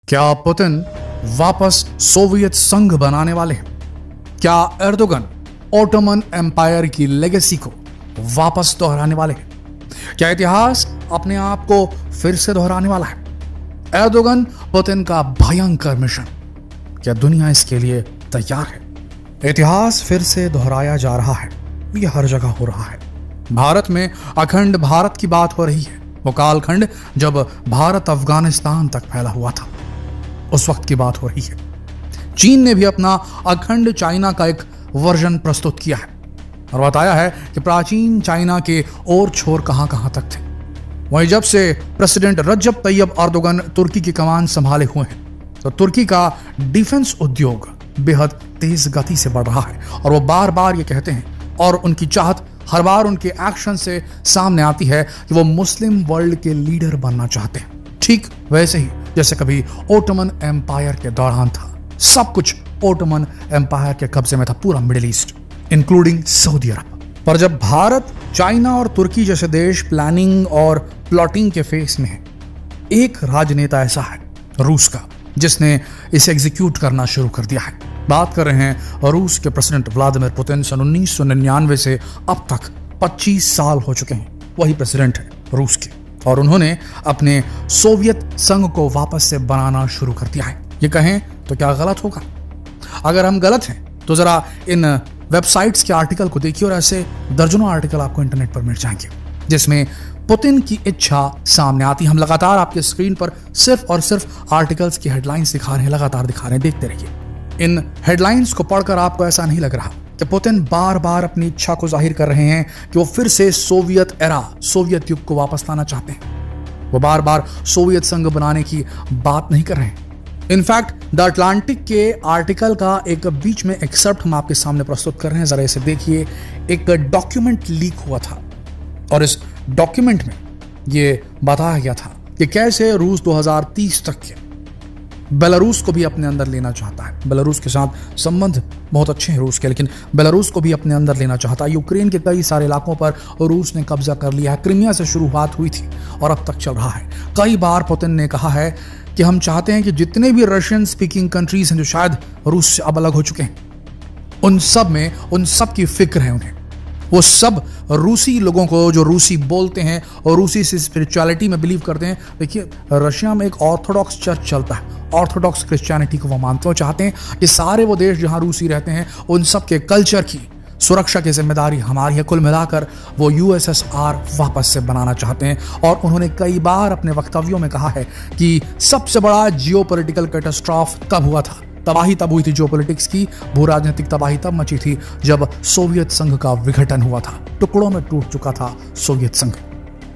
क्या पुतिन वापस सोवियत संघ बनाने वाले हैं? क्या एर्दोगन ओटोमन एम्पायर की लेगेसी को वापस दोहराने वाले हैं? क्या इतिहास अपने आप को फिर से दोहराने वाला है? एर्दोगन पुतिन का भयंकर मिशन, क्या दुनिया इसके लिए तैयार है? इतिहास फिर से दोहराया जा रहा है, यह हर जगह हो रहा है। भारत में अखंड भारत की बात हो रही है। वो कालखंड जब भारत अफगानिस्तान तक फैला हुआ था, उस वक्त की बात हो रही है। चीन ने भी अपना अखंड चाइना का एक वर्जन प्रस्तुत किया है और बताया है कि प्राचीन चाइना के और छोर कहां कहां तक थे। वहीं जब से प्रेसिडेंट रजब तैयब एर्दोगन तुर्की की कमान संभाले हुए हैं, तो तुर्की का डिफेंस उद्योग बेहद तेज गति से बढ़ रहा है और वो बार बार ये कहते हैं और उनकी चाहत हर बार उनके एक्शन से सामने आती है कि वो मुस्लिम वर्ल्ड के लीडर बनना चाहते हैं। ठीक वैसे ही जैसे कभी ओटोमन एम्पायर के दौरान था। सब कुछ ओटोमन एम्पायर के कब्जे में था, पूरा मिडिल ईस्ट इंक्लूडिंग सऊदी अरब। पर जब भारत, चाइना और तुर्की जैसे देश प्लानिंग और प्लॉटिंग के फेस में है, एक राजनेता ऐसा है रूस का, जिसने इसे एग्जीक्यूट करना शुरू कर दिया है। बात कर रहे हैं रूस के प्रेसिडेंट व्लादिमीर पुतिन। सन 1999 से अब तक 25 साल हो चुके हैं, वही प्रेसिडेंट है रूस के, और उन्होंने अपने सोवियत संघ को वापस से बनाना शुरू कर दिया है। ये कहें तो क्या गलत होगा? अगर हम गलत हैं तो जरा इन वेबसाइट्स के आर्टिकल को देखिए, और ऐसे दर्जनों आर्टिकल आपको इंटरनेट पर मिल जाएंगे जिसमें पुतिन की इच्छा सामने आती है। हम लगातार आपके स्क्रीन पर सिर्फ और सिर्फ आर्टिकल्स की हेडलाइंस दिखा रहे हैं, लगातार दिखा रहे हैं, देखते रहिए। इन हेडलाइंस को पढ़कर आपको ऐसा नहीं लग रहा कि पुतिन बार बार अपनी इच्छा को जाहिर कर रहे हैं कि वो फिर से सोवियत एरा, सोवियत युग को वापस लाना चाहते हैं? वो बार बार सोवियत संघ बनाने की बात नहीं कर रहे हैं। इनफैक्ट द अटलांटिक के आर्टिकल का एक बीच में एक्सर्प्ट हम आपके सामने प्रस्तुत कर रहे हैं, जरा इसे देखिए। एक डॉक्यूमेंट लीक हुआ था और इस डॉक्यूमेंट में ये बताया गया था कि कैसे रूस 2030 तक के बेलारूस को भी अपने अंदर लेना चाहता है। बेलारूस के साथ संबंध बहुत अच्छे हैं रूस के, लेकिन बेलारूस को भी अपने अंदर लेना चाहता है। यूक्रेन के कई सारे इलाकों पर रूस ने कब्जा कर लिया है। क्रीमिया से शुरुआत हुई थी और अब तक चल रहा है। कई बार पुतिन ने कहा है कि हम चाहते हैं कि जितने भी रशियन स्पीकिंग कंट्रीज हैं जो शायद रूस से अब अलग हो चुके हैं, उन सब की फिक्र है उन्हें। वो सब रूसी लोगों को जो रूसी बोलते हैं और रूसी स्पिरिचुअलिटी में बिलीव करते हैं। देखिए, रशिया में एक ऑर्थोडॉक्स चर्च चलता है, ऑर्थोडॉक्स क्रिश्चियनिटी को वो मानते हैं। चाहते हैं कि सारे वो देश जहां रूसी रहते हैं उन सब के कल्चर की सुरक्षा की जिम्मेदारी हमारी है। कुल मिलाकर वो यूएसएसआर वापस से बनाना चाहते हैं। और उन्होंने कई बार अपने वक्तव्यों में कहा है कि सबसे बड़ा जियोपॉलिटिकल कैटास्ट्रॉफ तब हुआ था, तबाही तब हुई थी जियोपॉलिटिक्स की, भू राजनीतिक तबाही तब मची थी जब सोवियत संघ का विघटन हुआ था। टुकड़ों में टूट चुका था सोवियत संघ,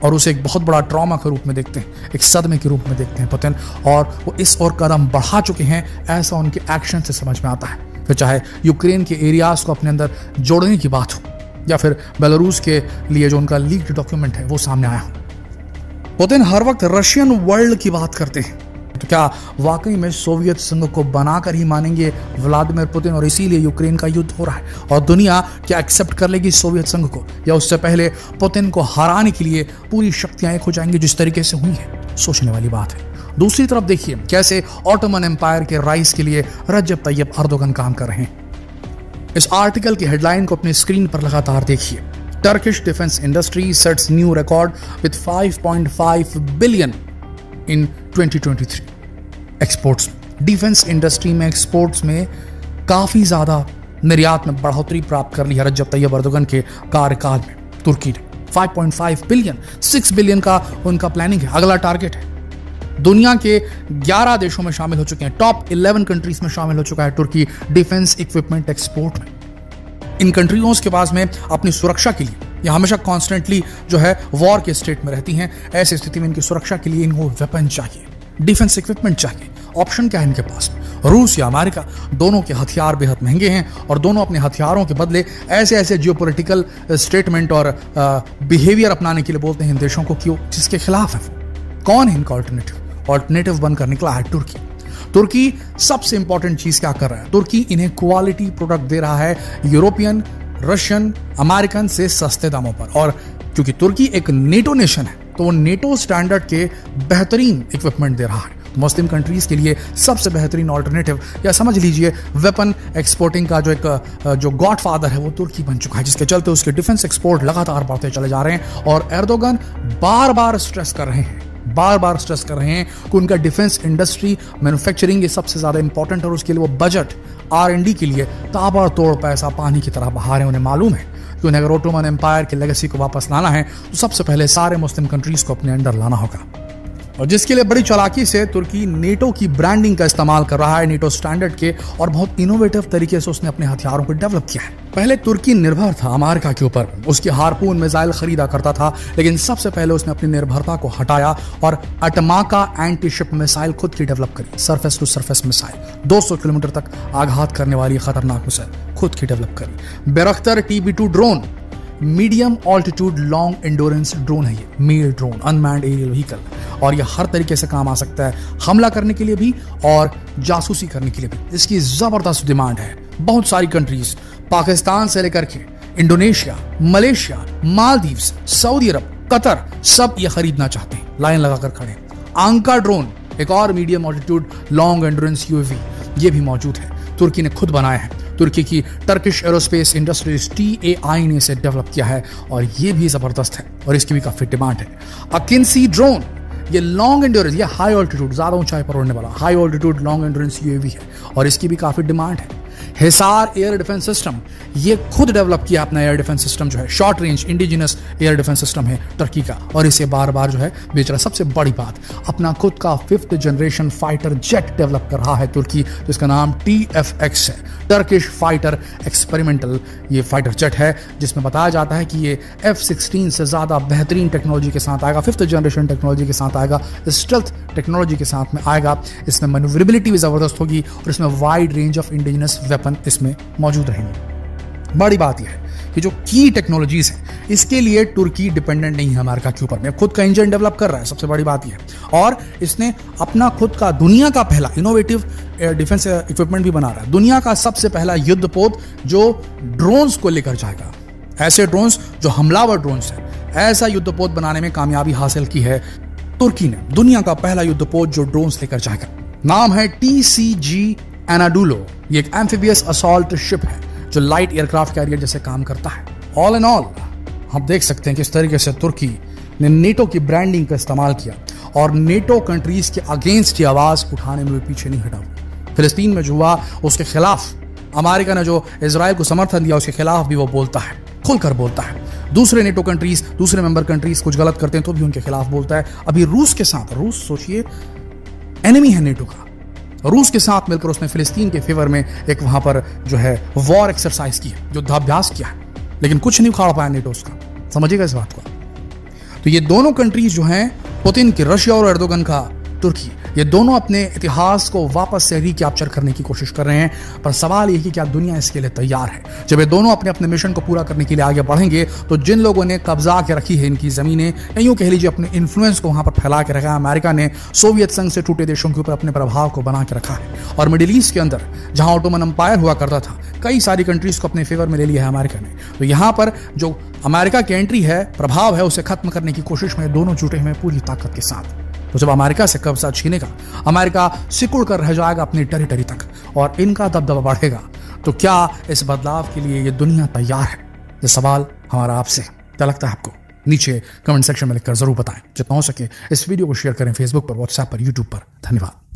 और उसे एक बहुत बड़ा ट्रॉमा के रूप में देखते हैं, एक सदमे के रूप में देखते हैं पुतिन। और वो इस और कदम बढ़ा चुके हैं, ऐसा उनके एक्शन से समझ में आता है। फिर चाहे यूक्रेन के एरियाज को अपने अंदर जोड़ने की बात हो या फिर बेलारूस के लिए जो उनका लीक्ड डॉक्यूमेंट है वो सामने आया हो। पुतिन हर वक्त रशियन वर्ल्ड की बात करते हैं, तो क्या वाकई में सोवियत संघ को बनाकर ही मानेंगे व्लादिमीर पुतिन, और इसीलिए यूक्रेन का युद्ध हो रहा है? और दुनिया क्या एक्सेप्ट कर लेगी सोवियत संघ को, या उससे पहले पुतिन को हराने के लिए पूरी शक्तियां एक हो जाएंगी जिस तरीके से हुई है? सोचने वाली बात है। दूसरी तरफ देखिए कैसे ओटोमन एम्पायर के राइज के लिए रजब तैयब एर्दोगन काम कर रहे हैं। इस आर्टिकल की हेडलाइन को अपनी स्क्रीन पर लगातार देखिए। Turkish defence industry sets new record with 5.5 billion in 2023। Exports, defence industry में एक्सपोर्ट्स में काफी ज्यादा निर्यात में बढ़ोतरी प्राप्त कर ली है रजब तैयब एर्दोगन के कार्यकाल में। तुर्की ने 5.5 बिलियन, 6 बिलियन का उनका प्लानिंग है, अगला टारगेट है। दुनिया के 11 देशों में शामिल हो चुके हैं, टॉप 11 कंट्रीज में शामिल हो चुका है तुर्की डिफेंस इक्विपमेंट एक्सपोर्ट में। इन कंट्रियों के पास में अपनी सुरक्षा के लिए, ये हमेशा कॉन्स्टेंटली जो है वॉर के स्टेट में रहती हैं, ऐसी स्थिति में इनकी सुरक्षा के लिए इनको वेपन चाहिए, डिफेंस इक्विपमेंट चाहिए। ऑप्शन क्या है इनके पास? रूस या अमेरिका, दोनों के हथियार बेहद महंगे हैं और दोनों अपने हथियारों के बदले ऐसे जियोपॉलिटिकल स्टेटमेंट और बिहेवियर अपनाने के लिए बोलते हैं इन देशों को, क्यों? जिसके खिलाफ है। कौन है इनका ऑल्टरनेटिव बनकर निकला है? तुर्की। तुर्की सबसे इंपॉर्टेंट चीज क्या कर रहा है? तुर्की इन्हें क्वालिटी प्रोडक्ट दे रहा है यूरोपियन, रशियन, अमेरिकन से सस्ते दामों पर। और क्योंकि तुर्की एक नेटो नेशन है, तो वो नेटो स्टैंडर्ड के बेहतरीन इक्विपमेंट दे रहा है मुस्लिम कंट्रीज के लिए सबसे बेहतरीन ऑल्टरनेटिव या समझ लीजिए वेपन एक्सपोर्टिंग का जो गॉडफादर है वो तुर्की बन चुका है, जिसके चलते उसके डिफेंस एक्सपोर्ट लगातार बढ़ते चले जा रहे हैं। और एर्दोगन बार बार स्ट्रेस कर रहे हैं कि उनका डिफेंस इंडस्ट्री मैन्युफैक्चरिंग ये सबसे ज्यादा इंपॉर्टेंट है और उसके लिए वो बजट R&D के लिए ताबड़तोड़ पैसा पानी की तरह बहा रहे हैं। उन्हें मालूम है कि उन्हें अगर ओटोमन एम्पायर की लेगेसी को वापस लाना है तो सबसे पहले सारे मुस्लिम कंट्रीज को अपने अंडर लाना होगा, और जिसके लिए बड़ी चालाकी से तुर्की नेटो की ब्रांडिंग का इस्तेमाल कर रहा है, नेटो स्टैंडर्ड के, और बहुत इनोवेटिव तरीके से उसने अपने हथियारों को डेवलप किया है। पहले तुर्की निर्भर था अमेरिका के ऊपर, उसकी हार्पून मिसाइल खरीदा करता था, लेकिन सबसे पहले उसने अपनी निर्भरता को हटाया और अटमाका एंटी शिप मिसाइल खुद की डेवलप करी। Surface to surface missile 200 kilometre तक आघात करने वाली खतरनाक मिसाइल खुद की डेवलप करी। Bayraktar TB2 drone medium altitude long endurance drone है, ये male drone, unmanned aerial vehicle, और यह हर तरीके से काम आ सकता है, हमला करने के लिए भी और जासूसी करने के लिए भी। इसकी जबरदस्त डिमांड है। बहुत सारी कंट्रीज, पाकिस्तान से लेकर के इंडोनेशिया, मलेशिया, मालदीव्स, सऊदी अरब, कतर, सब ये खरीदना चाहते हैं, लाइन लगाकर खड़े। आंका ड्रोन, एक और medium altitude long endurance UAV, ये भी मौजूद है, तुर्की ने खुद बनाया है। तुर्की की टर्किश एरोस्पेस इंडस्ट्रीज TAI ने इसे डेवलप किया है और ये भी जबरदस्त है और इसकी भी काफी डिमांड है। अकिंसी ड्रोन, ये लॉन्ग एंड्योरेंस, ये हाई ऑल्टीट्यूड, ज्यादा ऊंचाई पर उड़ने वाला high altitude long endurance UAV है और इसकी भी काफी डिमांड है। हिसार एयर डिफेंस सिस्टम, ये खुद डेवलप किया अपना एयर डिफेंस सिस्टम, जो है short range indigenous air defence system है टर्की का, और इसे बार बार जो है बेच रहा। सबसे बड़ी बात, अपना खुद का 5th generation fighter jet develop कर रहा है तुर्की, जिसका नाम TFX है, टर्किश फाइटर एक्सपेरिमेंटल ये फाइटर जेट है, जिसमें बताया जाता है कि ये F-16 से ज्यादा बेहतरीन टेक्नोलॉजी के साथ आएगा, 5th जनरेशन टेक्नोलॉजी के साथ आएगा, स्टेल्थ टेक्नोलॉजी के साथ में आएगा। इसमें मैन्यूवरेबिलिटी भी जबरदस्त होगी और इसमें wide range of indigenous weapon इसमें मौजूद रहेंगे। बड़ी बात यह है कि जो की टेक्नोलॉजीज है इसके लिए तुर्की डिपेंडेंट नहीं है अमेरिका के ऊपर में, खुद का इंजन डेवलप कर रहा है, सबसे बड़ी बात यह है। और इसने अपना खुद का दुनिया का पहला इनोवेटिव डिफेंस इक्विपमेंट भी बना रहा है, दुनिया का सबसे पहला युद्धपोत जो ड्रोन्स को लेकर जाएगा, ऐसे ड्रोन्स जो हमलावर ड्रोन्स है, ऐसा युद्धपोत बनाने में कामयाबी हासिल की है तुर्की ने। दुनिया का पहला युद्धपोत जो ड्रोन्स लेकर जाएगा, नाम है TCG एनाडुलो। ये एक एम्फीबियस असॉल्ट शिप है जो लाइट एयरक्राफ्ट कैरियर जैसे काम करता है। ऑल इन ऑल हम देख सकते हैं कि इस तरीके से तुर्की ने नेटो की ब्रांडिंग का इस्तेमाल किया और नेटो कंट्रीज के अगेंस्ट की आवाज उठाने में भी पीछे नहीं हटा। फिलिस्तीन में जो हुआ उसके खिलाफ अमेरिका ने जो इजराइल को समर्थन दिया उसके खिलाफ भी वो बोलता है, खुलकर बोलता है। दूसरे नेटो कंट्रीज, दूसरे मेंबर कंट्रीज कुछ गलत करते हैं तो भी उनके खिलाफ बोलता है। अभी रूस के साथ, रूस सोचिए एनिमी है नेटो का, रूस के साथ मिलकर उसने फिलिस्तीन के फेवर में एक वहां पर जो है वॉर एक्सरसाइज की है, युद्धाभ्यास किया है, लेकिन कुछ नहीं उखाड़ पाया नेटो उसका। समझिएगा इस बात को। तो ये दोनों कंट्रीज जो हैं, पुतिन की रशिया और एर्दोगन का तुर्की, ये दोनों अपने इतिहास को वापस से रिकैप्चर करने की कोशिश कर रहे हैं, पर सवाल ये कि क्या दुनिया इसके लिए तैयार है। जब ये दोनों अपने अपने मिशन को पूरा करने के लिए आगे बढ़ेंगे तो जिन लोगों ने कब्जा के रखी है इनकी जमीनें, यूं कह लीजिए अपने इन्फ्लुएंस को वहां पर फैला के रखा है, अमेरिका ने सोवियत संघ से टूटे देशों के ऊपर अपने प्रभाव को बना के रखा है, और मिडिल ईस्ट के अंदर जहां ऑटोमन एम्पायर हुआ करता था, कई सारी कंट्रीज को अपने फेवर में ले लिया है अमेरिका ने। तो यहां पर जो अमेरिका की एंट्री है, प्रभाव है, उसे खत्म करने की कोशिश में दोनों जुटे हुए पूरी ताकत के साथ। तो जब अमेरिका से कब्जा छीनेगा, अमेरिका सिकुड़ कर रह जाएगा अपनी टेरिटरी तक और इनका दबदबा बढ़ेगा, तो क्या इस बदलाव के लिए ये दुनिया तैयार है? ये सवाल हमारा आपसे। क्या लगता है आपको? नीचे कमेंट सेक्शन में लिखकर जरूर बताएं। जितना हो सके इस वीडियो को शेयर करें, फेसबुक पर, व्हाट्सएप पर, यूट्यूब पर। धन्यवाद।